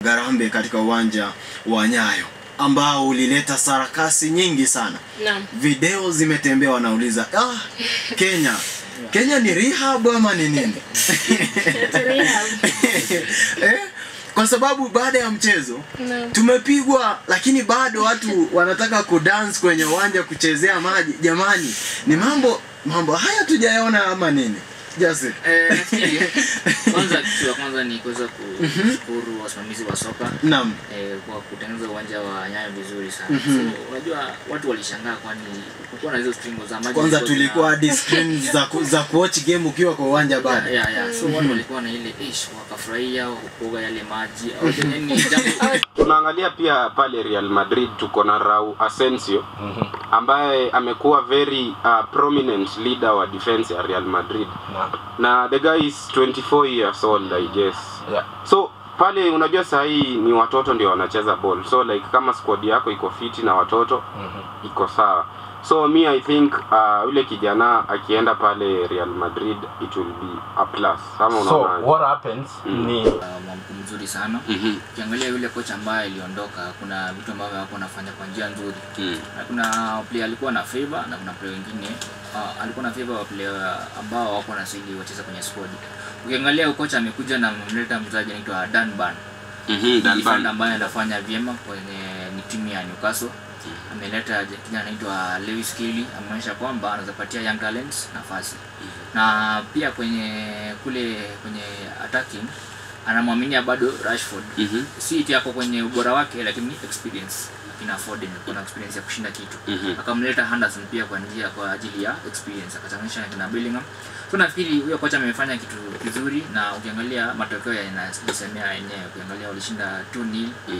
Garambe katika uwanja wa Nyayo ambao ulileta sarakasi nyingi sana. Naam. Video zimetembea wanauliza, Kenya ni rehab ama ni nini? Kwa sababu baada ya mchezo tumepigwa, lakini bado watu wanataka kudance kwenye uwanja kuchezea maji. Jamani, ni mambo haya tujayaona ama nini? Jase. Kwanza ni kuweza kushukuru wasimamizi wa soka. Naam. Kwa kutengeneza uwanja wa Nyayo vizuri sana. So unajua watu walishangaa kwani kulikuwa na hizo string za maji. Kwanza tulikuwa hadi screen za kuwatch game ukiwa kwa uwanja bado. So watu walikuwa na ile wakafurahia kuoga yale maji au nini jambo. Tunaangalia pia pale Real Madrid tuko na Raul Asensio ambaye amekuwa very prominent leader wa defense ya Real Madrid. Na the guy is 24 years old, I guess. So pale unajua saa hii ni watoto ndio wanacheza ball. So like kama squad yako iko fit na watoto iko sawa. So me I think yule kijana akienda pale Real Madrid it will be a plus. So what happens ni mambo mzuri sana. Ukiangalia yule coach ambaye aliondoka, kuna vitu ambavyo hapo anafanya kwa njia nzuri. Na kuna player alikuwa na favor na kuna player wengine alikuwa na favor wa player ambao wako na sili wacheza kwenye squad. Ukiangalia coach amekuja na mleta mchezaji anaitwa Dan Burn. Dan Burn ambaye anafanya vyema kwenye timu ya Newcastle. Ameleta kijana anaitwa Lewis Kelly, ameonyesha kwamba anaweza patia young talents nafasi. Na pia kwenye attacking anamwaminia bado Rashford. Si eti yako kwenye ubora wake lakini experience. Akina Foden kuna experience ya kushinda kitu. Akamleta Henderson pia kwa ajili ya experience, akachanganyisha na kina Bellingham. So nafikiri huyo kocha amefanya kitu kizuri na ukiangalia matokeo yanasemea yenyewe. Ukiangalia walishinda 2-0.